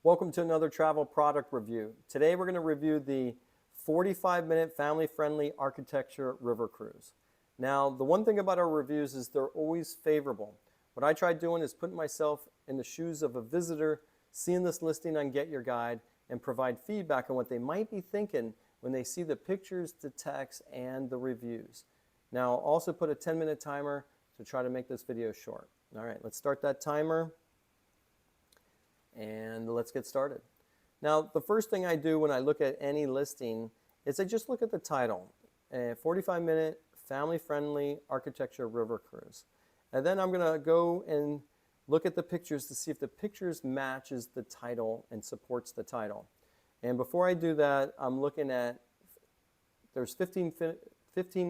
Welcome to another travel product review. Today we're going to review the 45-minute family-friendly architecture river cruise. Now, the one thing about our reviews is they're always favorable. What I tried doing is putting myself in the shoes of a visitor, seeing this listing on Get Your Guide, and provide feedback on what they might be thinking when they see the pictures, the text, and the reviews. Now, I'll also put a 10-minute timer to try to make this video short. All right, let's start that timer. And let's get started. Now, the first thing I do when I look at any listing is I just look at the title, a 45-minute family-friendly architecture river cruise. And then I'm gonna go and look at the pictures to see if the pictures matches the title and supports the title. And before I do that, I'm looking at, there's 15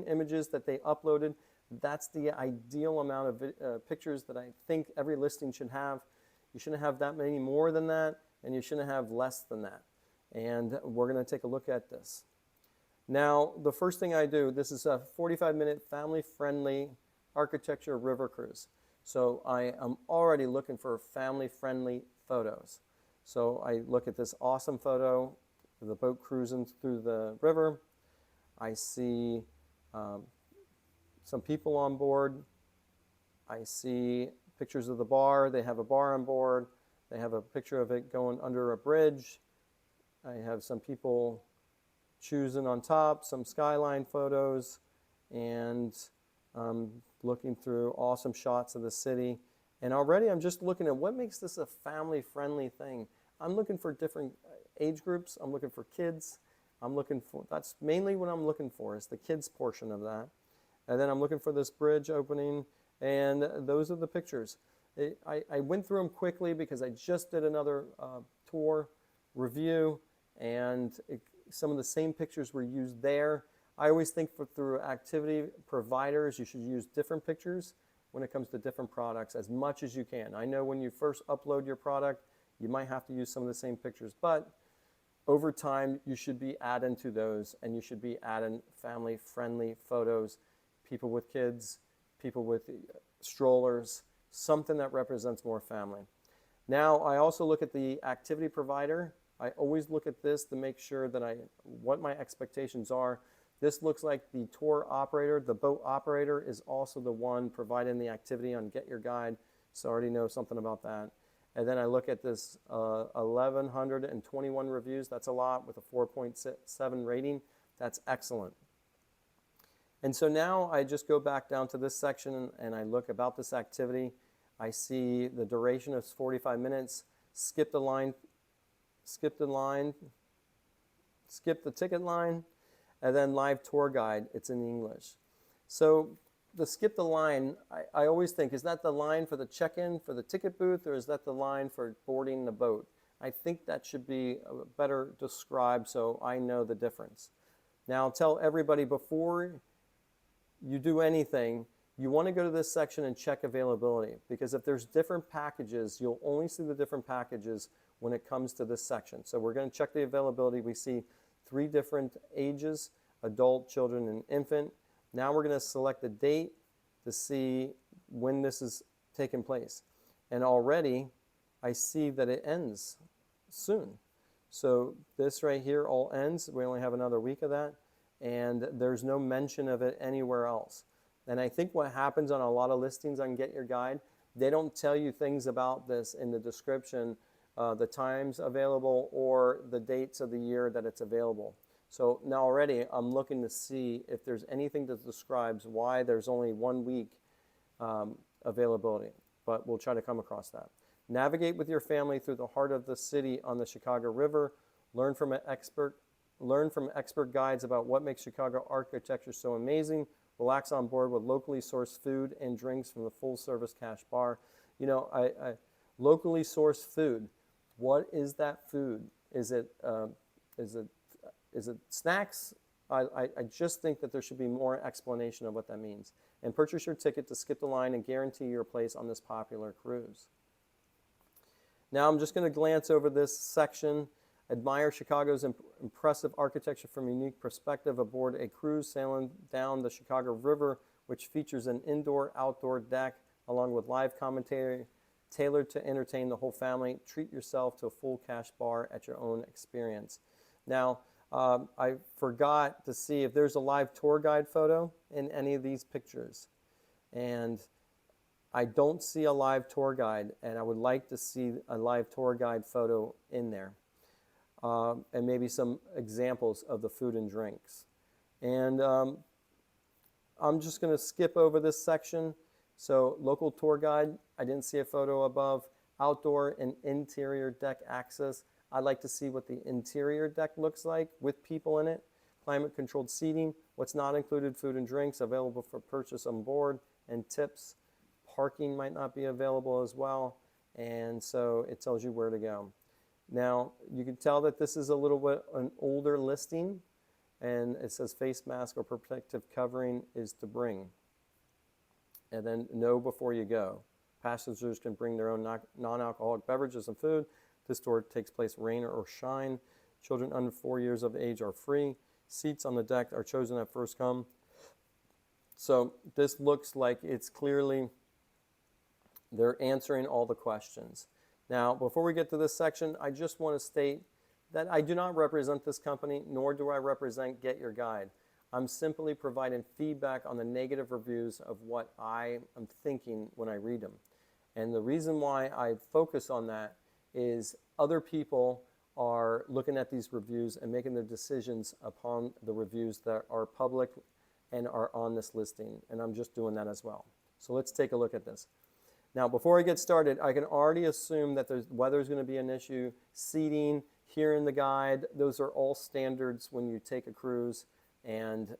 images that they uploaded. That's the ideal amount of pictures that I think every listing should have. You shouldn't have that many more than that, and you shouldn't have less than that. And we're going to take a look at this. Now, the first thing I do, this is a 45-minute family-friendly architecture river cruise. So I am already looking for family-friendly photos. So I look at this awesome photo of the boat cruising through the river. I see some people on board. I see pictures of the bar. They have a bar on board. They have a picture of it going under a bridge. I have some people choosing on top, some skyline photos, and looking through awesome shots of the city. And already I'm just looking at what makes this a family-friendly thing. I'm looking for different age groups. I'm looking for kids. That's mainly what I'm looking for, is the kids portion of that. And then I'm looking for this bridge opening. And those are the pictures. I went through them quickly because I just did another tour review, and some of the same pictures were used there. I always think through activity providers, you should use different pictures when it comes to different products as much as you can. I know when you first upload your product, you might have to use some of the same pictures, but over time, you should be adding to those, and you should be adding family-friendly photos, people with kids, people with strollers, something that represents more family. Now, I also look at the activity provider. I always look at this to make sure that what my expectations are. This looks like the tour operator. The boat operator is also the one providing the activity on Get Your Guide, so I already know something about that. And then I look at this 1,121 reviews. That's a lot, with a 4.7 rating. That's excellent. And so now I just go back down to this section and I look about this activity. I see the duration is 45 minutes, skip the ticket line, and then live tour guide, it's in English. So the skip the line, I always think, is that the line for the check-in, for the ticket booth, or is that the line for boarding the boat? I think that should be better described so I know the difference. Now, I'll tell everybody before you do anything, you want to go to this section and check availability, because if there's different packages, you'll only see the different packages when it comes to this section. So we're going to check the availability. We see 3 different ages: adult, children, and infant. Now we're going to select the date to see when this is taking place. And already I see that it ends soon. So this right here all ends. We only have another week of that. And there's no mention of it anywhere else. And I think what happens on a lot of listings on Get Your Guide, they don't tell you things about this in the description, the times available or the dates of the year that it's available. So now already I'm looking to see if there's anything that describes why there's only 1 week availability, but we'll try to come across that. Navigate with your family through the heart of the city on the Chicago River. Learn from expert guides about what makes Chicago architecture so amazing. Relax on board with locally sourced food and drinks from the full-service cash bar. You know, locally sourced food. What is that food? Is it snacks? I just think that there should be more explanation of what that means. And purchase your ticket to skip the line and guarantee your place on this popular cruise. Now I'm just going to glance over this section. Admire Chicago's impressive architecture from a unique perspective aboard a cruise sailing down the Chicago River, which features an indoor-outdoor deck along with live commentary tailored to entertain the whole family. Treat yourself to a full cash bar at your own experience. Now, I forgot to see if there's a live tour guide photo in any of these pictures. And I don't see a live tour guide, and I would like to see a live tour guide photo in there. And maybe some examples of the food and drinks. And I'm just going to skip over this section. So local tour guide, I didn't see a photo above. Outdoor and interior deck access. I'd like to see what the interior deck looks like with people in it. Climate controlled seating, what's not included, food and drinks available for purchase on board, and tips. Parking might not be available as well, and so it tells you where to go. Now, you can tell that this is a little bit an older listing, and it says face mask or protective covering is to bring. And then know before you go. Passengers can bring their own non-alcoholic beverages and food. This tour takes place rain or shine. Children under 4 years of age are free. Seats on the deck are chosen at first come. So this looks like it's clearly, they're answering all the questions. Now, before we get to this section, I just want to state that I do not represent this company, nor do I represent GetYourGuide. I'm simply providing feedback on the negative reviews of what I am thinking when I read them. And the reason why I focus on that is other people are looking at these reviews and making their decisions upon the reviews that are public and are on this listing. And I'm just doing that as well. So let's take a look at this. Now, before I get started, I can already assume that the weather is going to be an issue. Seating, here in the guide, those are all standards when you take a cruise, and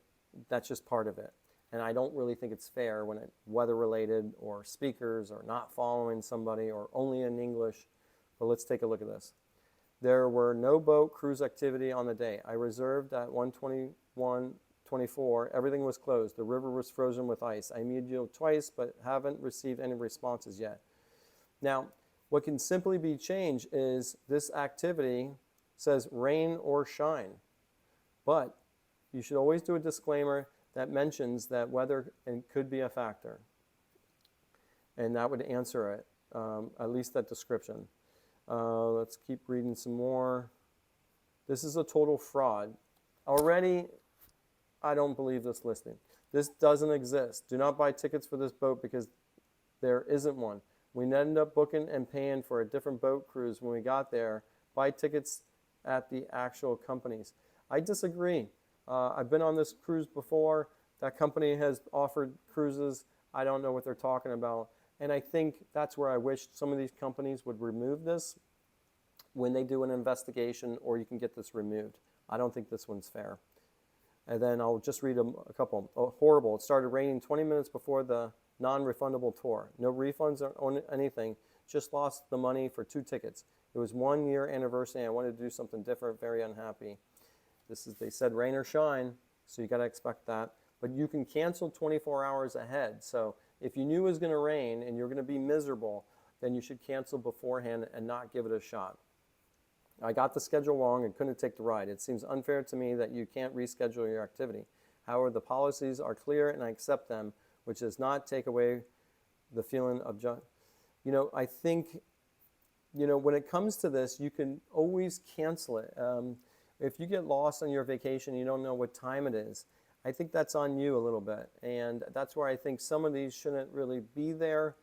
that's just part of it. And I don't really think it's fair when it's weather-related or speakers or not following somebody or only in English. But let's take a look at this. There were no boat cruise activity on the day. I reserved at 1:21:24. Everything was closed. The river was frozen with ice. I emailed you twice, but haven't received any responses yet. Now, what can simply be changed is this activity says rain or shine. But you should always do a disclaimer that mentions that weather could be a factor. And that would answer it, at least that description. Let's keep reading some more. This is a total fraud. Already, I don't believe this listing. This doesn't exist. Do not buy tickets for this boat because there isn't one. We ended up booking and paying for a different boat cruise when we got there. Buy tickets at the actual companies. I disagree. I've been on this cruise before. That company has offered cruises. I don't know what they're talking about. And I think that's where I wish some of these companies would remove this when they do an investigation, or you can get this removed. I don't think this one's fair. And then I'll just read a couple. Oh, horrible. It started raining 20 minutes before the non-refundable tour. No refunds or anything. Just lost the money for 2 tickets. It was 1 year anniversary. I wanted to do something different. Very unhappy. They said rain or shine, so you got to expect that. But you can cancel 24 hours ahead. So if you knew it was going to rain and you're going to be miserable, then you should cancel beforehand and not give it a shot. I got the schedule wrong and couldn't take the ride. It seems unfair to me that you can't reschedule your activity. However, the policies are clear and I accept them, which does not take away the feeling of I think, when it comes to this, you can always cancel it. If you get lost on your vacation, you don't know what time it is, I think that's on you a little bit. And that's where I think some of these shouldn't really be there.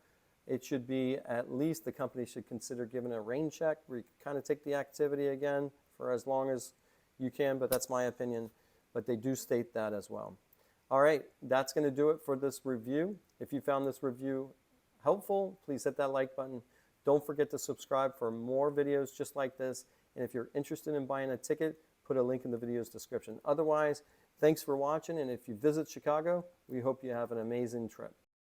It should be, at least the company should consider giving a rain check where you kind of take the activity again for as long as you can, but that's my opinion. But they do state that as well. All right, that's going to do it for this review. If you found this review helpful, please hit that like button. Don't forget to subscribe for more videos just like this. And if you're interested in buying a ticket, put a link in the video's description. Otherwise, thanks for watching. And if you visit Chicago, we hope you have an amazing trip.